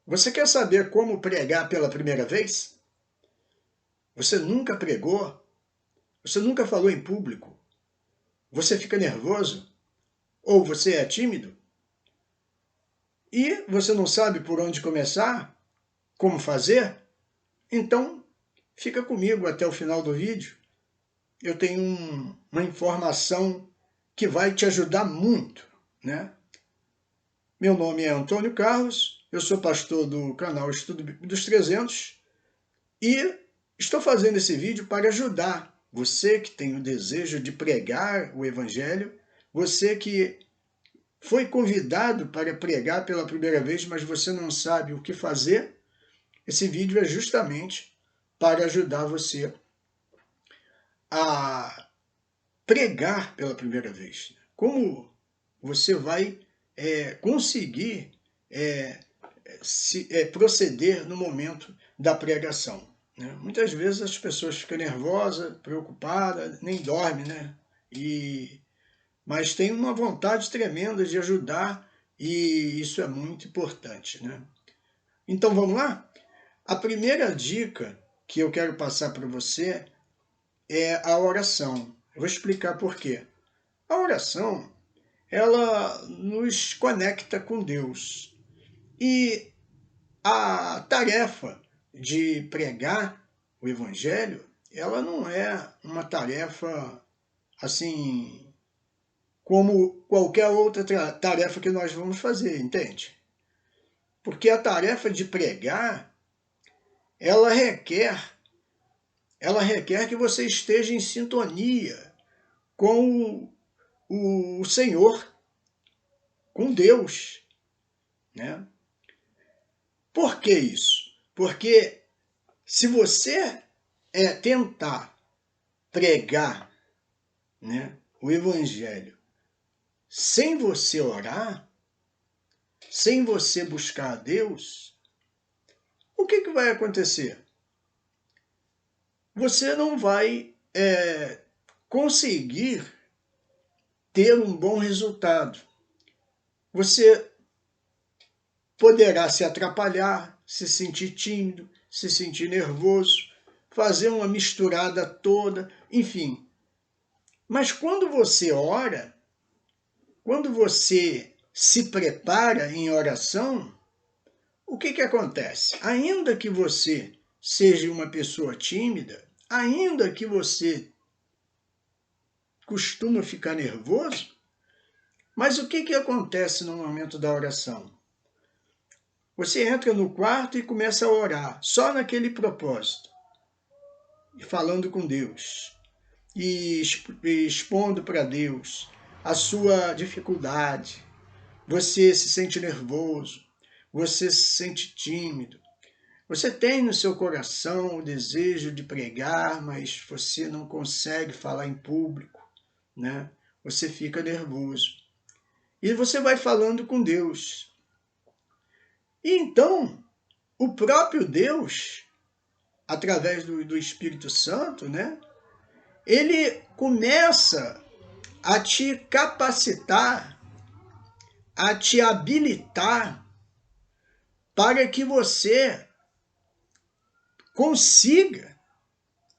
Você quer saber como pregar pela primeira vez? Você nunca pregou? Você nunca falou em público? Você fica nervoso? Ou você é tímido? E você não sabe por onde começar? Como fazer? Então, fica comigo até o final do vídeo. Eu tenho uma informação que vai te ajudar muito, né? Meu nome é Antônio Carlos, eu sou pastor do canal Estudo dos 300 e estou fazendo esse vídeo para ajudar você que tem o desejo de pregar o Evangelho, você que foi convidado para pregar pela primeira vez, mas você não sabe o que fazer. Esse vídeo é justamente para ajudar você a pregar pela primeira vez. Como você vai conseguir proceder no momento da pregação, né? Muitas vezes as pessoas ficam nervosas, preocupadas, nem dormem, né? Mas tem uma vontade tremenda de ajudar e isso é muito importante, né? Então vamos lá? A primeira dica que eu quero passar para você é a oração. Eu vou explicar por quê. A oração, ela nos conecta com Deus. E a tarefa de pregar o Evangelho, ela não é uma tarefa assim como qualquer outra tarefa que nós vamos fazer, entende? Porque a tarefa de pregar, ela requer que você esteja em sintonia com o Senhor, com Deus, né? Por que isso? Porque se você tentar pregar, né, o Evangelho sem você orar, sem você buscar a Deus, o que vai acontecer? Você não vai conseguir ter um bom resultado. Você poderá se atrapalhar, se sentir tímido, se sentir nervoso, fazer uma misturada toda, enfim. Mas quando você ora, quando você se prepara em oração, o que acontece? Ainda que você seja uma pessoa tímida, ainda que você costuma ficar nervoso, mas o que acontece no momento da oração? Você entra no quarto e começa a orar, só naquele propósito, falando com Deus, e expondo para Deus a sua dificuldade. Você se sente nervoso, você se sente tímido, você tem no seu coração o desejo de pregar, mas você não consegue falar em público, né? Você fica nervoso. E você vai falando com Deus. E então, o próprio Deus, através do Espírito Santo, né? Ele começa a te capacitar, a te habilitar para que você consiga.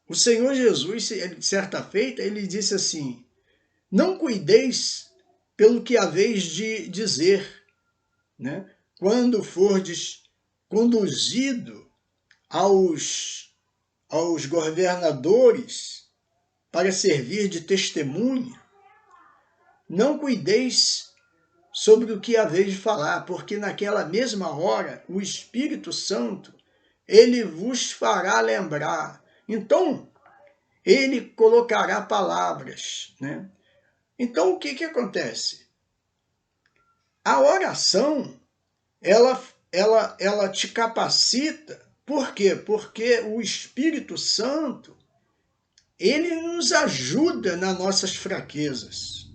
O Senhor Jesus, certa feita, ele disse assim: não cuideis pelo que haveis de dizer, né? Quando fordes conduzido aos governadores para servir de testemunha, não cuideis sobre o que haveis de falar, porque naquela mesma hora o Espírito Santo, ele vos fará lembrar. Então, ele colocará palavras, né? Então, o que acontece? A oração, ela te capacita. Por quê? Porque o Espírito Santo, ele nos ajuda nas nossas fraquezas.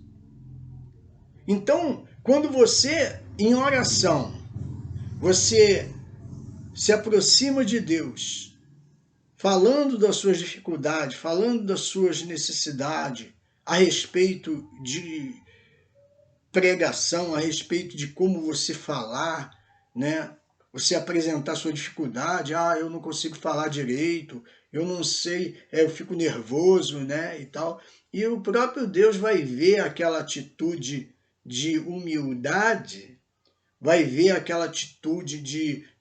Então, quando você, em oração, você se aproxima de Deus, falando das suas dificuldades, falando das suas necessidades, a respeito de pregação, a respeito de como você falar, né? você apresentar sua dificuldade, eu não consigo falar direito, eu não sei, eu fico nervoso, né, e tal. E o próprio Deus vai ver aquela atitude de humildade, vai ver aquela atitude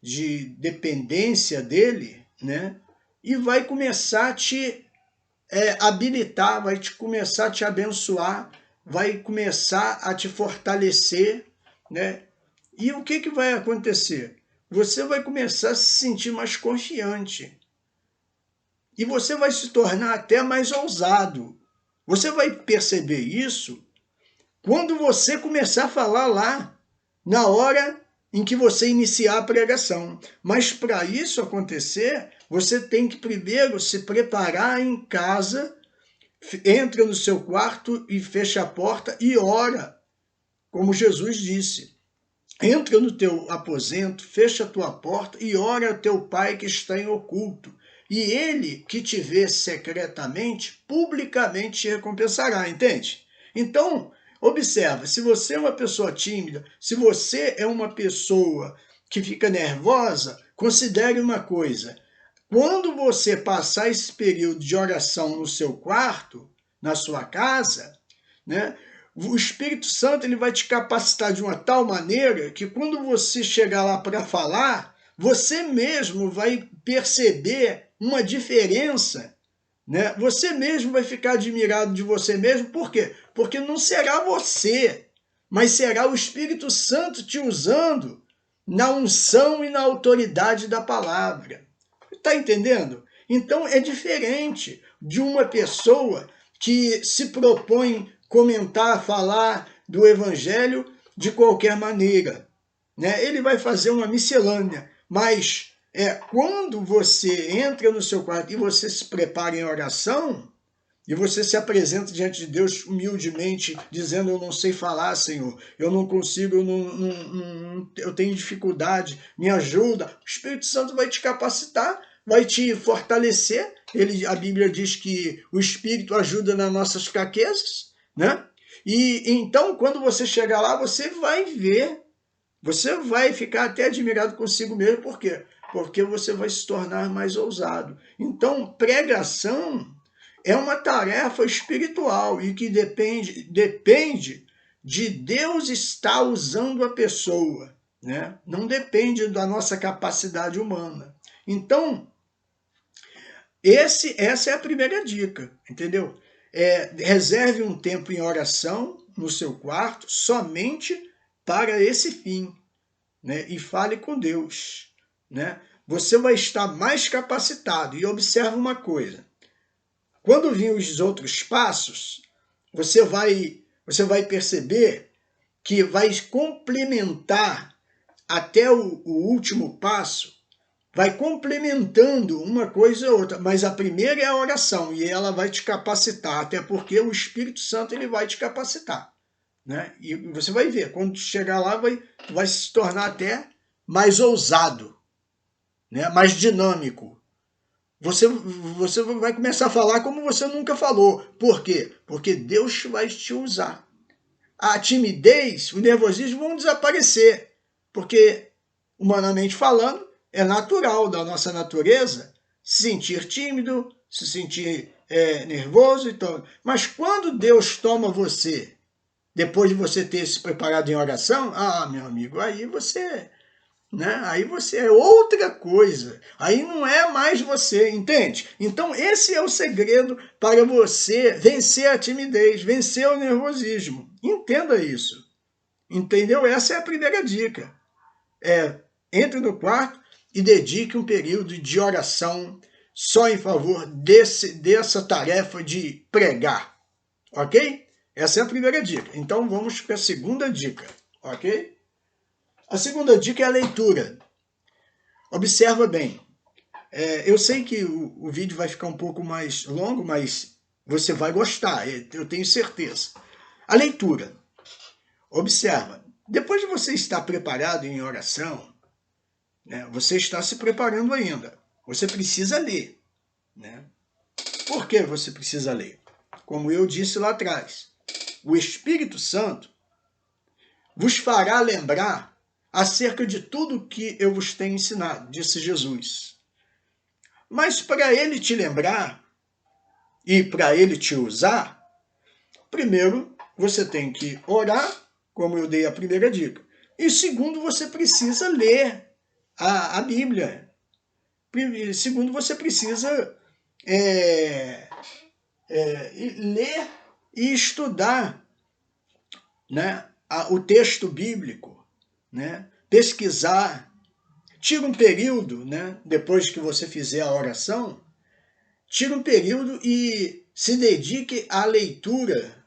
de dependência dele, né, e vai começar a te habilitar, vai começar a te abençoar, vai começar a te fortalecer, né? E o que vai acontecer? Você vai começar a se sentir mais confiante. E você vai se tornar até mais ousado. Você vai perceber isso quando você começar a falar lá, na hora em que você iniciar a pregação. Mas para isso acontecer, você tem que primeiro se preparar em casa, entra no seu quarto e fecha a porta e ora, como Jesus disse. Entra no teu aposento, fecha a tua porta e ora a teu pai que está em oculto. E ele que te vê secretamente, publicamente te recompensará, entende? Então, observa, se você é uma pessoa tímida, se você é uma pessoa que fica nervosa, considere uma coisa. Quando você passar esse período de oração no seu quarto, na sua casa, né? O Espírito Santo ele vai te capacitar de uma tal maneira que quando você chegar lá para falar, você mesmo vai perceber uma diferença, né? Você mesmo vai ficar admirado de você mesmo. Por quê? Porque não será você, mas será o Espírito Santo te usando na unção e na autoridade da palavra. Está entendendo? Então é diferente de uma pessoa que se propõe comentar, falar do evangelho de qualquer maneira, né? Ele vai fazer uma miscelânea, mas quando você entra no seu quarto e você se prepara em oração, e você se apresenta diante de Deus humildemente, dizendo, eu não sei falar, Senhor, eu não consigo, eu tenho dificuldade, me ajuda. O Espírito Santo vai te capacitar, vai te fortalecer. A Bíblia diz que o Espírito ajuda nas nossas fraquezas, né? E então, quando você chegar lá, você vai ver, você vai ficar até admirado consigo mesmo. Por quê? Porque você vai se tornar mais ousado. Então, pregação é uma tarefa espiritual e que depende de Deus estar usando a pessoa, né? Não depende da nossa capacidade humana. Então, essa é a primeira dica, entendeu? Reserve um tempo em oração no seu quarto somente para esse fim, né? E fale com Deus, né? Você vai estar mais capacitado. E observe uma coisa. Quando vir os outros passos, você vai perceber que vai complementar até o último passo, vai complementando uma coisa ou outra, mas a primeira é a oração e ela vai te capacitar, até porque o Espírito Santo ele vai te capacitar, né? E você vai ver, quando chegar lá vai se tornar até mais ousado, né? Mais dinâmico. Você vai começar a falar como você nunca falou. Por quê? Porque Deus vai te usar. A timidez, o nervosismo vão desaparecer. Porque, humanamente falando, é natural da nossa natureza se sentir tímido, se sentir nervoso. Então. Mas quando Deus toma você, depois de você ter se preparado em oração, meu amigo, aí você... né? Aí você é outra coisa, aí não é mais você, entende? Então esse é o segredo para você vencer a timidez, vencer o nervosismo. Entenda isso, entendeu? Essa é a primeira dica. Entre no quarto e dedique um período de oração só em favor dessa tarefa de pregar, ok? Essa é a primeira dica. Então vamos para a segunda dica, ok? A segunda dica é a leitura. Observa bem. Eu sei que o vídeo vai ficar um pouco mais longo, mas você vai gostar, eu tenho certeza. A leitura. Observa. Depois de você estar preparado em oração, né, você está se preparando ainda. Você precisa ler, né? Por que você precisa ler? Como eu disse lá atrás, o Espírito Santo vos fará lembrar acerca de tudo que eu vos tenho ensinado, disse Jesus. Mas para ele te lembrar e para ele te usar, primeiro você tem que orar, como eu dei a primeira dica. E segundo, você precisa ler a Bíblia. Segundo, você precisa ler e estudar, né, o texto bíblico, né, pesquisar. Tira um período, né, depois que você fizer a oração, tira um período e se dedique à leitura,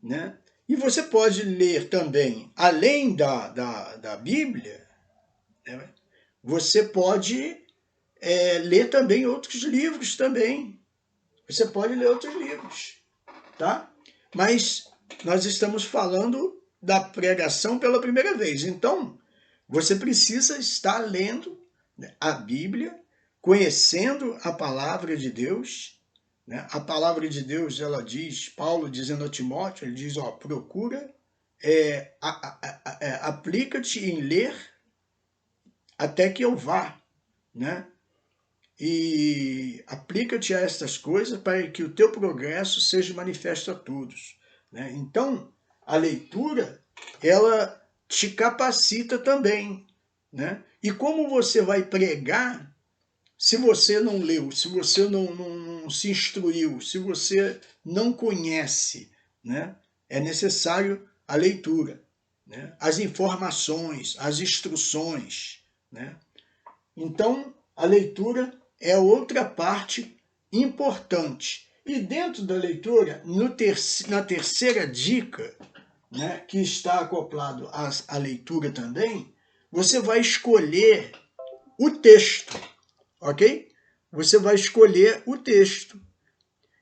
né? E você pode ler também, além da Bíblia, né, você pode ler também outros livros também. Você pode ler outros livros, tá? Mas nós estamos falando da pregação pela primeira vez. Então, você precisa estar lendo a Bíblia, conhecendo a palavra de Deus, né? A palavra de Deus, ela diz, Paulo dizendo a Timóteo, ele diz, ó, procura, aplica-te em ler até que eu vá, né? E aplica-te a estas coisas para que o teu progresso seja manifesto a todos, né? Então, a leitura, ela te capacita também, né? E como você vai pregar se você não leu, se você não se instruiu, se você não conhece, né? É necessário a leitura, né? As informações, as instruções, né? Então, a leitura é outra parte importante. E dentro da leitura, na terceira dica, né, que está acoplado à leitura também, você vai escolher o texto, ok? Você vai escolher o texto.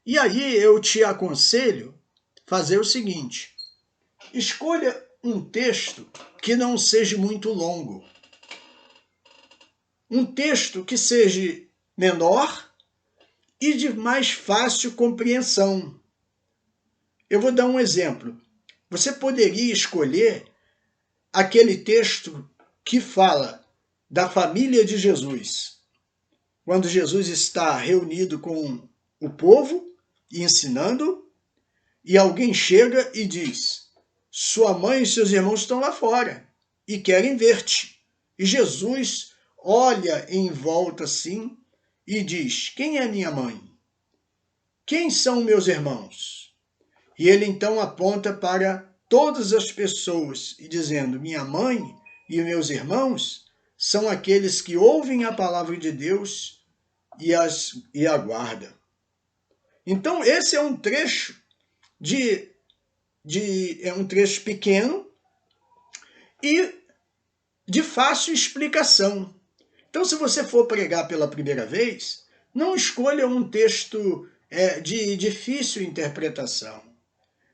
E aí eu te aconselho fazer o seguinte: escolha um texto que não seja muito longo. Um texto que seja menor e de mais fácil compreensão. Eu vou dar um exemplo. Você poderia escolher aquele texto que fala da família de Jesus, quando Jesus está reunido com o povo e ensinando, e alguém chega e diz: sua mãe e seus irmãos estão lá fora e querem ver-te. E Jesus olha em volta assim e diz: quem é minha mãe? Quem são meus irmãos? E ele então aponta para todas as pessoas e dizendo: minha mãe e meus irmãos são aqueles que ouvem a palavra de Deus e aguardam. Então esse é um trecho é um trecho pequeno e de fácil explicação. Então, se você for pregar pela primeira vez, não escolha um texto de difícil interpretação.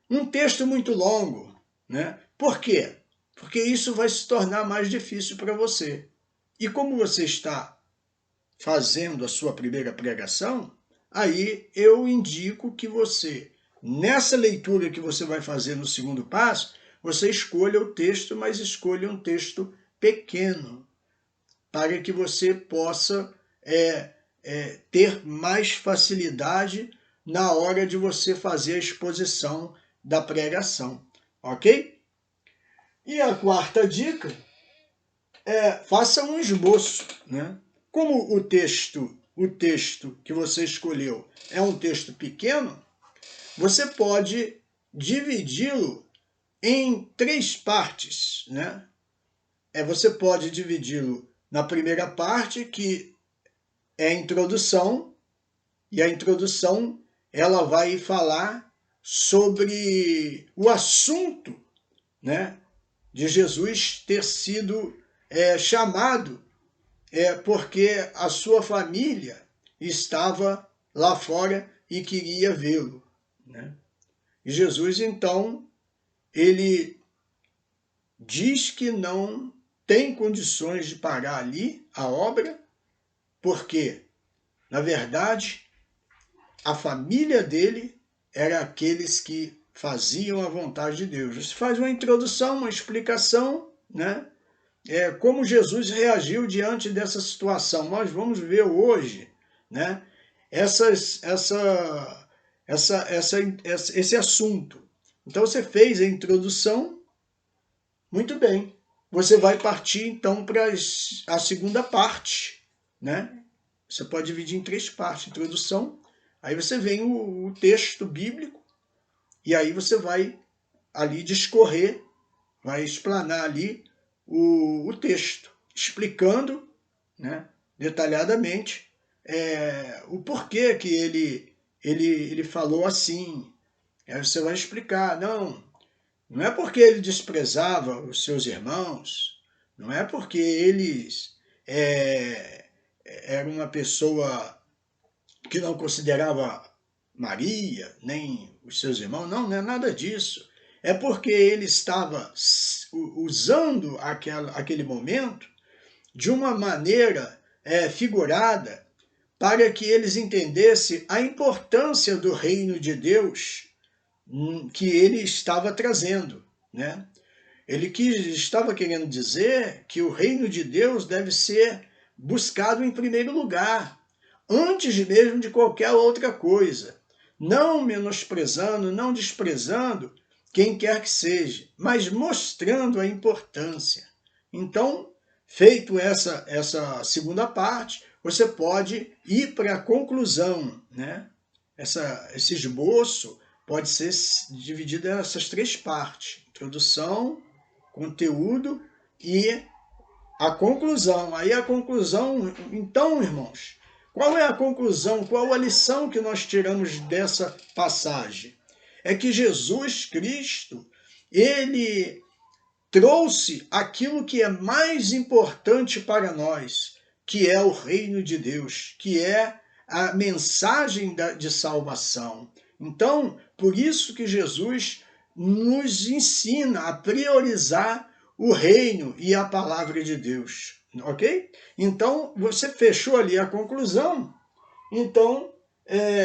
Um texto muito longo, né? Por quê? Porque isso vai se tornar mais difícil para você. E como você está fazendo a sua primeira pregação, aí eu indico que você, nessa leitura que você vai fazer no segundo passo, você escolha o texto, mas escolha um texto pequeno, para que você possa ter mais facilidade na hora de você fazer a exposição da pregação, ok? E a quarta dica faça um esboço, né? Como o texto que você escolheu é um texto pequeno, você pode dividi-lo em 3 partes, né? Você pode dividi-lo na primeira parte, que é a introdução, e a introdução ela vai falar sobre o assunto, né, de Jesus ter sido chamado porque a sua família estava lá fora e queria vê-lo, né? E Jesus, então, ele diz que não tem condições de parar ali a obra, porque, na verdade, a família dele era aqueles que faziam a vontade de Deus. Você faz uma introdução, uma explicação, né? como Jesus reagiu diante dessa situação. Nós vamos ver hoje, né, esse assunto. Então você fez a introdução, muito bem. Você vai partir então para a segunda parte, né? Você pode dividir em 3 partes, introdução, aí você vem o texto bíblico, e aí você vai ali discorrer, vai explanar ali o texto, explicando, né, detalhadamente o porquê que ele falou assim. Aí você vai explicar, não é porque ele desprezava os seus irmãos, não é porque eles eram uma pessoa que não considerava Maria, nem os seus irmãos, não é nada disso. É porque ele estava usando aquele momento de uma maneira figurada para que eles entendessem a importância do reino de Deus que ele estava trazendo, né? Estava querendo dizer que o reino de Deus deve ser buscado em primeiro lugar, antes mesmo de qualquer outra coisa, não menosprezando, não desprezando quem quer que seja, mas mostrando a importância. Então, feito essa segunda parte, você pode ir para a conclusão, né? Esse esboço pode ser dividido nessas 3 partes: introdução, conteúdo e a conclusão. Aí a conclusão, então, irmãos, qual é a conclusão, qual a lição que nós tiramos dessa passagem? É que Jesus Cristo, ele trouxe aquilo que é mais importante para nós, que é o reino de Deus, que é a mensagem de salvação. Então, por isso que Jesus nos ensina a priorizar o reino e a palavra de Deus, ok? Então, você fechou ali a conclusão, então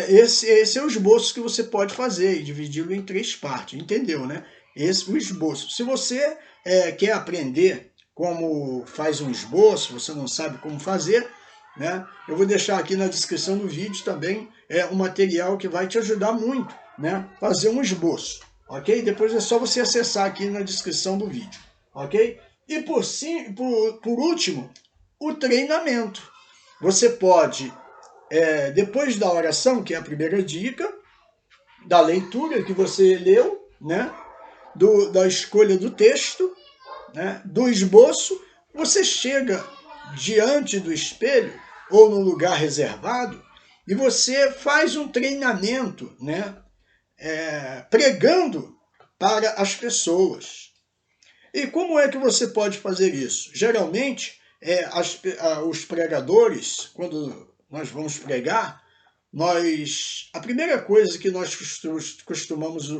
esse é o esboço que você pode fazer e dividi-lo em 3 partes, entendeu, né? Esse é o esboço. Se você quer aprender como faz um esboço, você não sabe como fazer, né? Eu vou deixar aqui na descrição do vídeo também um material que vai te ajudar muito, né? Fazer um esboço, ok? Depois é só você acessar aqui na descrição do vídeo, ok? E por último, o treinamento. Você pode, depois da oração, que é a primeira dica, da leitura que você leu, né? Da escolha do texto, né, do esboço, você chega diante do espelho ou num lugar reservado e você faz um treinamento, né, pregando para as pessoas. E como é que você pode fazer isso? Geralmente, os pregadores, quando nós vamos pregar, a primeira coisa que nós costumamos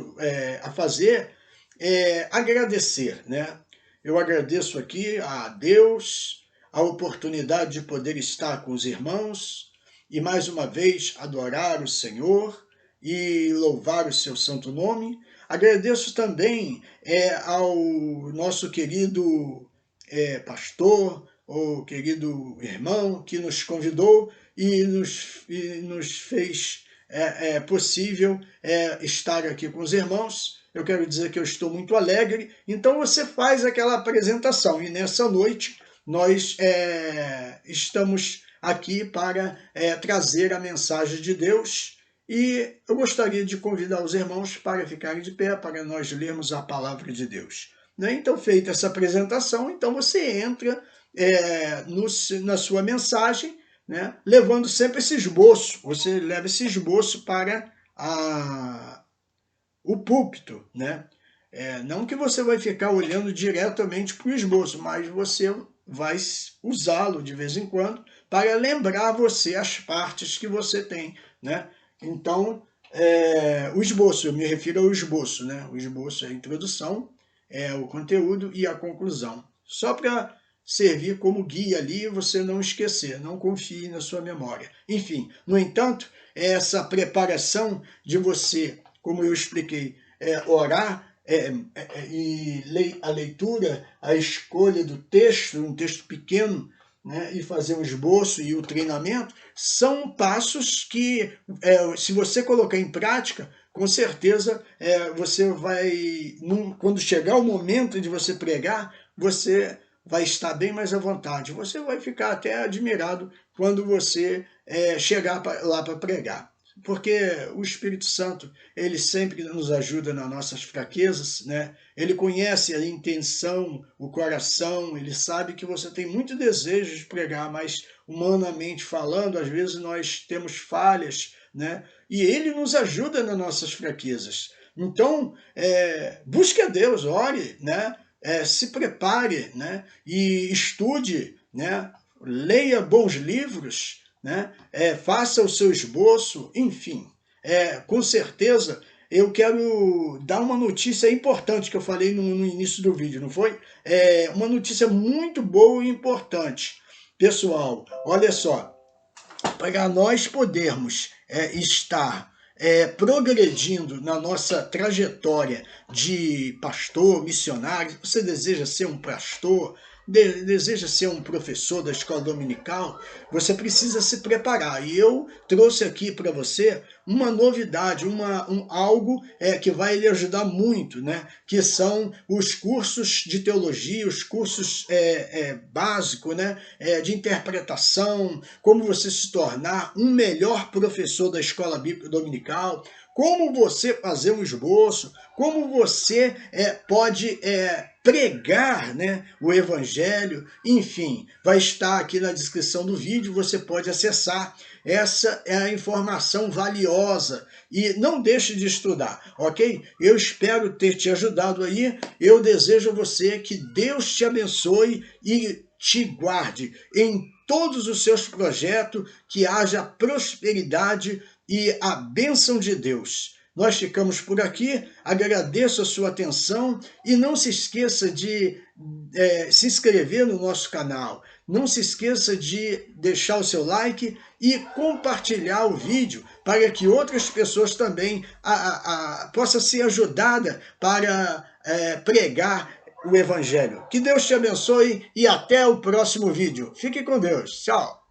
a fazer é agradecer, né? Eu agradeço aqui a Deus a oportunidade de poder estar com os irmãos e mais uma vez adorar o Senhor e louvar o seu santo nome. Agradeço também ao nosso querido pastor, ou querido irmão que nos convidou e nos fez possível estar aqui com os irmãos. Eu quero dizer que eu estou muito alegre. Então você faz aquela apresentação e nessa noite nós estamos aqui para trazer a mensagem de Deus e eu gostaria de convidar os irmãos para ficarem de pé para nós lermos a palavra de Deus. Né? Então, feita essa apresentação, então você entra na sua mensagem, né? Levando sempre esse esboço. Você leva esse esboço para o púlpito, né? Não que você vai ficar olhando diretamente para o esboço, mas você vai usá-lo de vez em quando para lembrar você as partes que você tem, né? Então, o esboço, eu me refiro ao esboço, né? O esboço é a introdução, o conteúdo e a conclusão. Só para servir como guia ali e você não esquecer, não confie na sua memória. Enfim, no entanto, essa preparação de você, como eu expliquei, orar, a leitura, a escolha do texto, um texto pequeno, né, e fazer um esboço e o treinamento, são passos que, se você colocar em prática, com certeza você vai, quando chegar o momento de você pregar, você vai estar bem mais à vontade. Você vai ficar até admirado quando você chegar lá para pregar. Porque o Espírito Santo, ele sempre nos ajuda nas nossas fraquezas, né? Ele conhece a intenção, o coração, ele sabe que você tem muito desejo de pregar, mas humanamente falando, às vezes nós temos falhas, né? E ele nos ajuda nas nossas fraquezas. Então, busque a Deus, ore, né? Se prepare, né? E estude, né? Leia bons livros, né? Faça o seu esboço, enfim. Com certeza, eu quero dar uma notícia importante que eu falei no início do vídeo, não foi? Uma notícia muito boa e importante. Pessoal, olha só, para nós podermos estar progredindo na nossa trajetória de pastor, missionário, você deseja ser um pastor, deseja ser um professor da escola dominical, você precisa se preparar. E eu trouxe aqui para você uma novidade, algo que vai lhe ajudar muito, né? Que são os cursos de teologia, os cursos básicos, né? De interpretação, como você se tornar um melhor professor da escola bíblica dominical, como você fazer um esboço, como você pode pregar, né, o evangelho, enfim, vai estar aqui na descrição do vídeo, você pode acessar. Essa é a informação valiosa e não deixe de estudar, ok? Eu espero ter te ajudado aí, eu desejo a você que Deus te abençoe e te guarde em todos os seus projetos, que haja prosperidade e a bênção de Deus. Nós ficamos por aqui, agradeço a sua atenção e não se esqueça de se inscrever no nosso canal. Não se esqueça de deixar o seu like e compartilhar o vídeo para que outras pessoas também possam ser ajudadas para pregar o Evangelho. Que Deus te abençoe e até o próximo vídeo. Fique com Deus. Tchau.